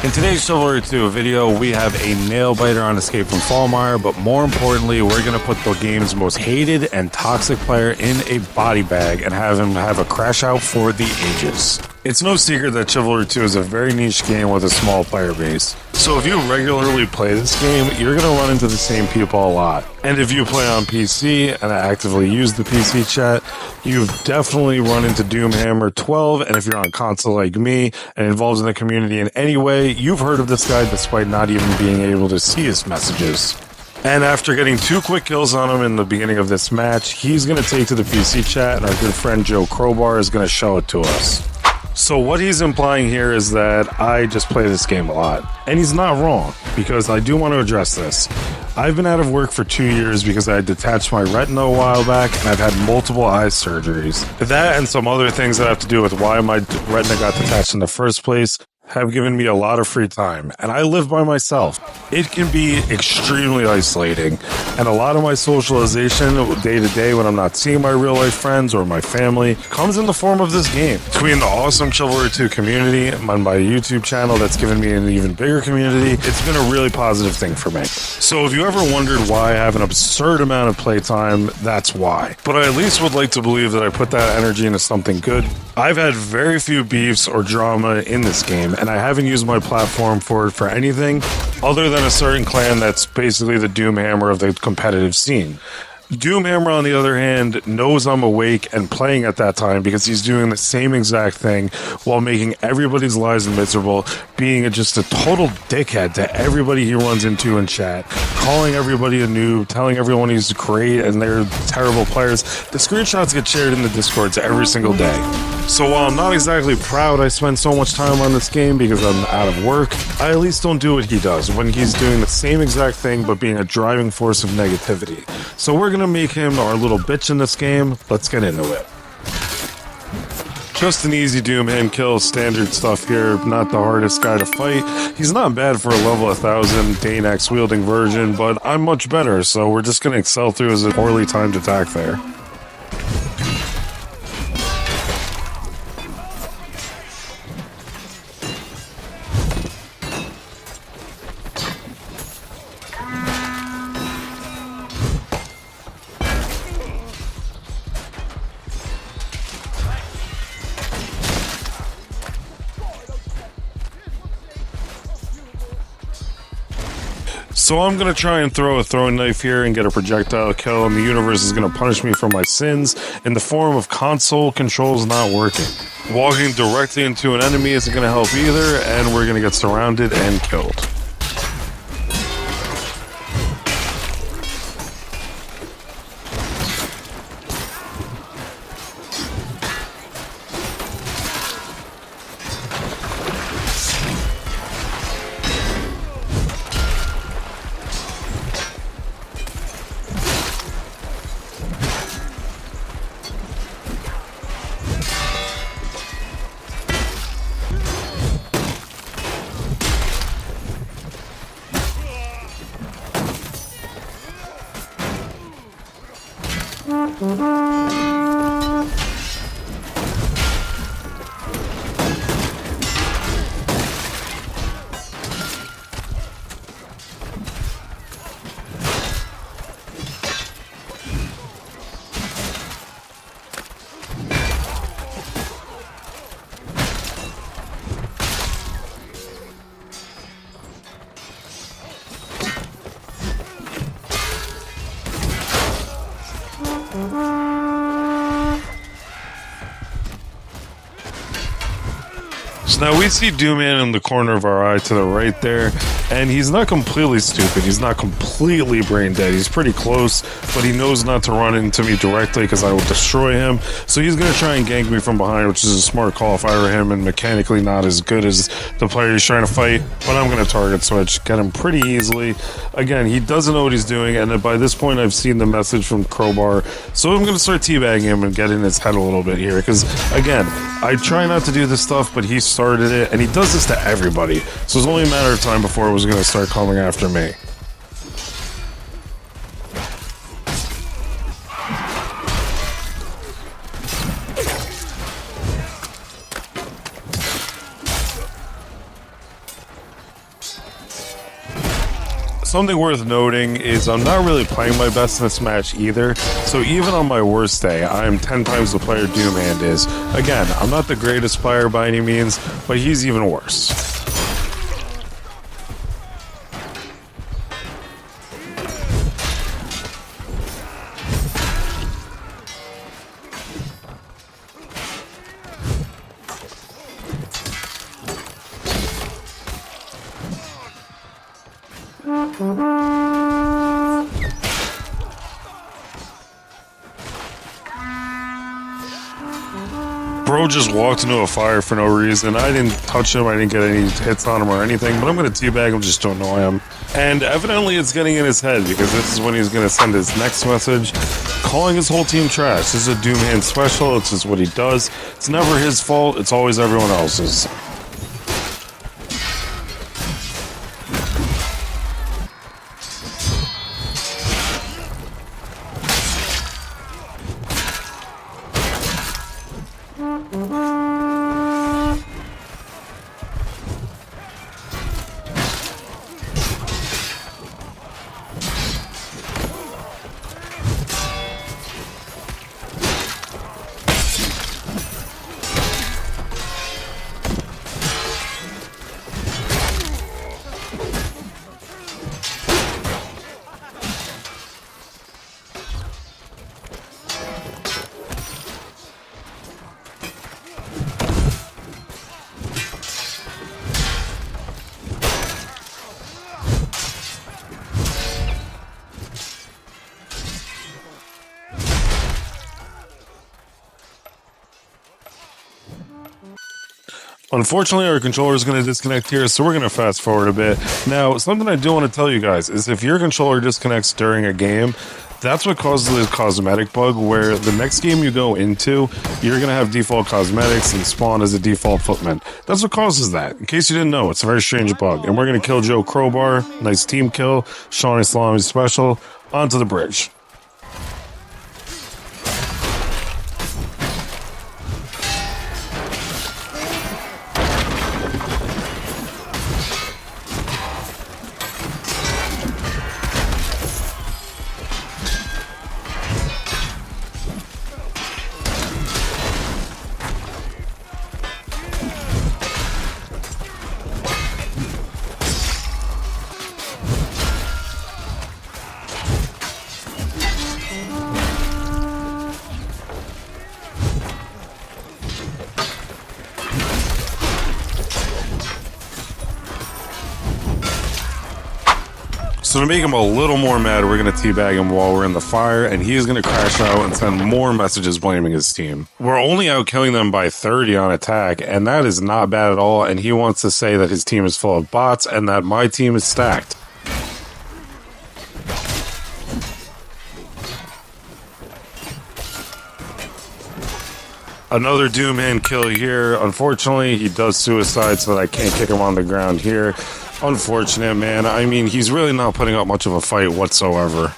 In today's Chivalry 2 video, we have a nail-biter on Escape from Falmire, but more importantly, we're going to put the game's most hated and toxic player in a body bag and have him have a crash out for the ages. It's no secret that Chivalry 2 is a very niche game with a small player base. So if you regularly play this game, you're going to run into the same people a lot. And if you play on PC and actively use the PC chat, you've definitely run into Doomhammer 12, and if you're on console like me and involved in the community in any way, you've heard of this guy despite not even being able to see his messages. And after getting 2 quick kills on him in the beginning of this match, he's going to take to the PC chat, and our good friend Joe Crowbar is going to show it to us. So what he's implying here is that I just play this game a lot. And he's not wrong, because I do want to address this. I've been out of work for 2 years because I detached my retina a while back, and I've had multiple eye surgeries. That and some other things that have to do with why my retina got detached in the first place have given me a lot of free time, and I live by myself. It can be extremely isolating, and a lot of my socialization day to day when I'm not seeing my real life friends or my family comes in the form of this game. Between the awesome Chivalry 2 community and my YouTube channel that's given me an even bigger community, it's been a really positive thing for me. So if you ever wondered why I have an absurd amount of playtime, that's why. But I at least would like to believe that I put that energy into something good. I've had very few beefs or drama in this game, and I haven't used my platform for it for anything other than a certain clan that's basically the Doomhammer of the competitive scene. Doomhammer, on the other hand, knows I'm awake and playing at that time because he's doing the same exact thing while making everybody's lives miserable, being just a total dickhead to everybody he runs into in chat, calling everybody a noob, telling everyone he's great and they're terrible players. The screenshots get shared in the Discords every single day. So while I'm not exactly proud I spend so much time on this game because I'm out of work, I at least don't do what he does when he's doing the same exact thing but being a driving force of negativity. So we're gonna make him our little bitch in this game. Let's get into it. Just an easy Doomham kill, standard stuff here, not the hardest guy to fight. He's not bad for a level 1000 Dane axe wielding version, but I'm much better, so we're just gonna excel through his poorly timed attack there. So I'm going to try and throw a throwing knife here and get a projectile kill, and the universe is going to punish me for my sins in the form of console controls not working. Walking directly into an enemy isn't going to help either, and we're going to get surrounded and killed. So now we see Doomman in the corner of our eye to the right there, and he's not completely stupid, he's not completely brain dead, he's pretty close, but he knows not to run into me directly because I will destroy him, so he's going to try and gank me from behind, which is a smart call if I were him, and mechanically not as good as the player he's trying to fight, but I'm going to target switch, get him pretty easily. Again, he doesn't know what he's doing, and by this point I've seen the message from Crowbar, so I'm going to start teabagging him and get in his head a little bit here, because again, I try not to do this stuff, but he started it, and he does this to everybody, so it's only a matter of time before it was going to start coming after me. something worth noting is I'm not really playing my best in this match either, so even on my worst day, I am 10 times the player Doomhand is. Again, I'm not the greatest player by any means, but he's even worse. Bro just walked into a fire for no reason. I didn't touch him, I didn't get any hits on him or anything, but I'm going to teabag him just to annoy him. And evidently it's getting in his head, because this is when he's going to send his next message, calling his whole team trash. This is a Doomhand special, it's just what he does. It's never his fault, it's always everyone else's. Unfortunately, our controller is going to disconnect here, so we're going to fast forward a bit. Now, something I do want to tell you guys is if your controller disconnects during a game, that's what causes this cosmetic bug, where the next game you go into, you're going to have default cosmetics and spawn as a default footman. That's what causes that. In case you didn't know, it's a very strange bug. And we're going to kill Joe Crowbar. Nice team kill. Seany Salami special. Onto the bridge. So to make him a little more mad, we're going to teabag him while we're in the fire, and he's going to crash out and send more messages blaming his team. We're only out killing them by 30 on attack, and that is not bad at all, and he wants to say that his team is full of bots and that my team is stacked. Another Doomhand kill here. Unfortunately, he does suicide so that I can't kick him on the ground here. Unfortunate, man. I mean, he's really not putting up much of a fight whatsoever.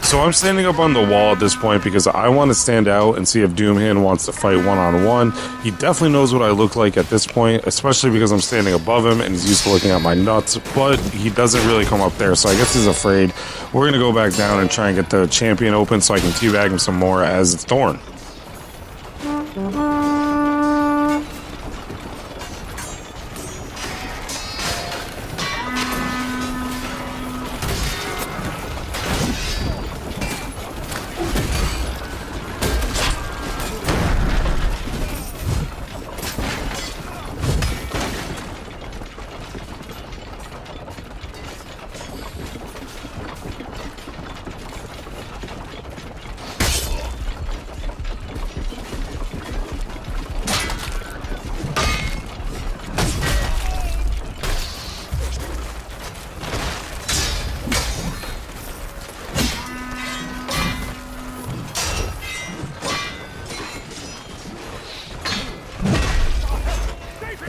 So I'm standing up on the wall at this point because I want to stand out and see if Doomhand wants to fight one-on-one. He definitely knows what I look like at this point, especially because I'm standing above him and he's used to looking at my nuts, but he doesn't really come up there, so I guess he's afraid. We're going to go back down and try and get the champion open so I can teabag him some more as it's Thorn.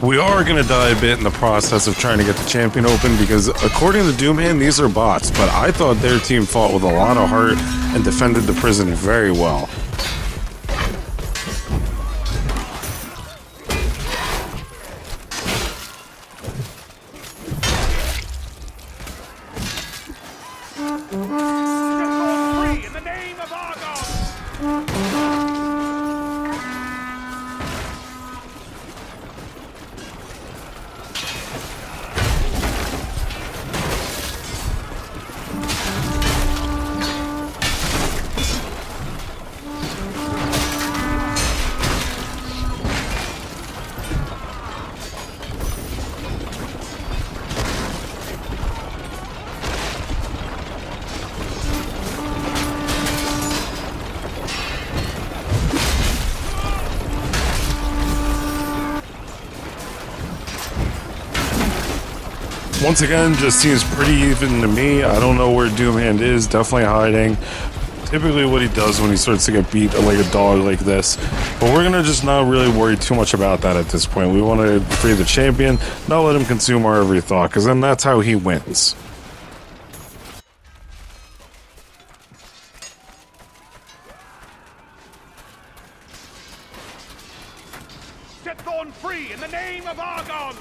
We are going to die a bit in the process of trying to get the champion open because according to Doomhand, these are bots, but I thought their team fought with a lot of heart and defended the prison very well. Once again, just seems pretty even to me. I don't know where Doomhand is, definitely hiding. Typically what he does when he starts to get beat like a dog like this. But we're gonna just not really worry too much about that at this point. We want to free the champion, not let him consume our every thought, because then that's how he wins. Set Thorn free in the name of Argon!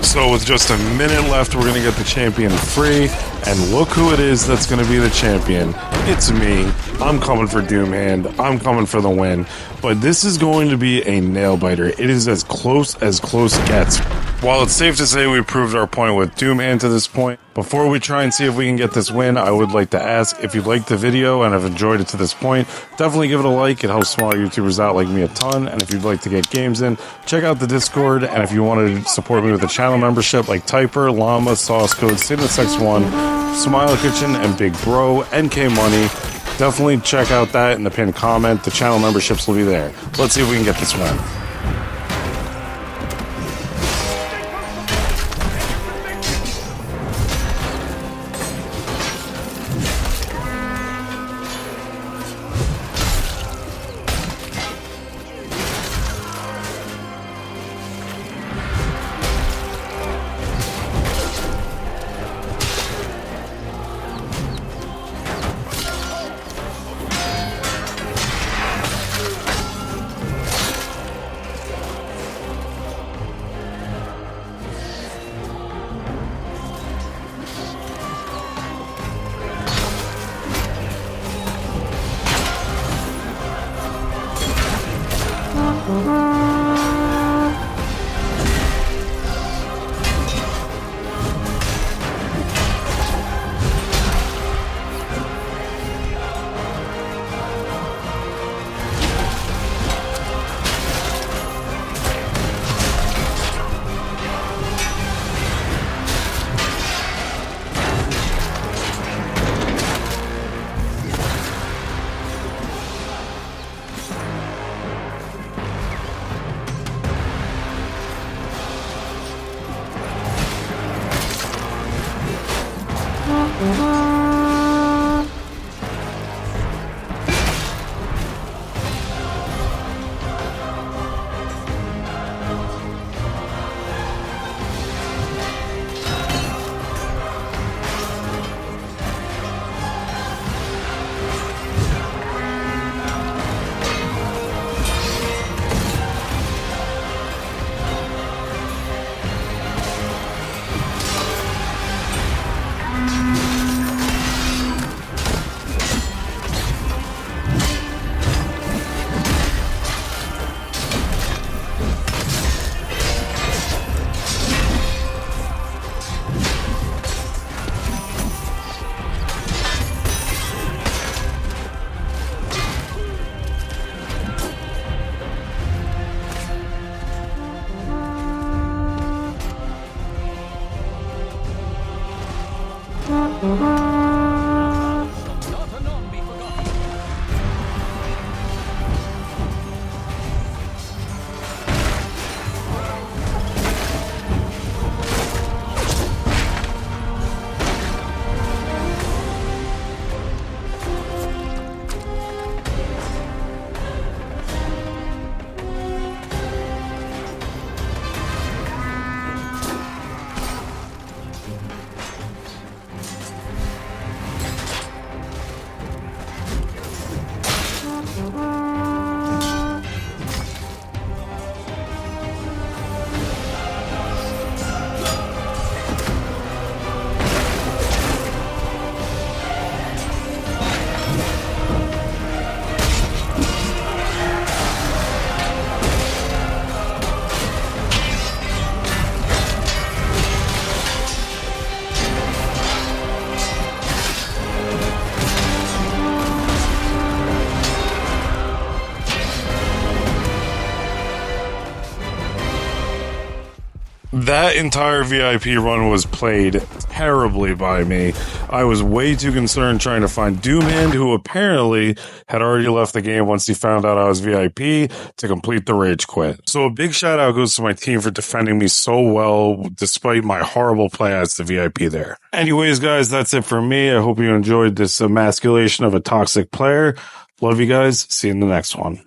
So with just a minute left, we're going to get the champion free. And look who it is that's going to be the champion. It's me. I'm coming for Doomhand. I'm coming for the win. But this is going to be a nail-biter. It is as close gets. While it's safe to say we proved our point with Doomhand to this point, before we try and see if we can get this win, I would like to ask if you liked the video and have enjoyed it to this point, definitely give it a like. It helps smaller YouTubers out like me a ton. And if you'd like to get games in, check out the Discord. And if you want to support me with a channel membership like Typer, Llama, Sauce Code, SatanX1, Smile Kitchen, and Big Bro, NK Money, definitely check out that in the pinned comment. The channel memberships will be there. Let's see if we can get this win. That entire VIP run was played terribly by me. I was way too concerned trying to find Doomhand, who apparently had already left the game once he found out I was VIP, to complete the rage quit. So a big shout out goes to my team for defending me so well despite my horrible play as the VIP there. Anyways, guys, that's it for me. I hope you enjoyed this emasculation of a toxic player. Love you guys. See you in the next one.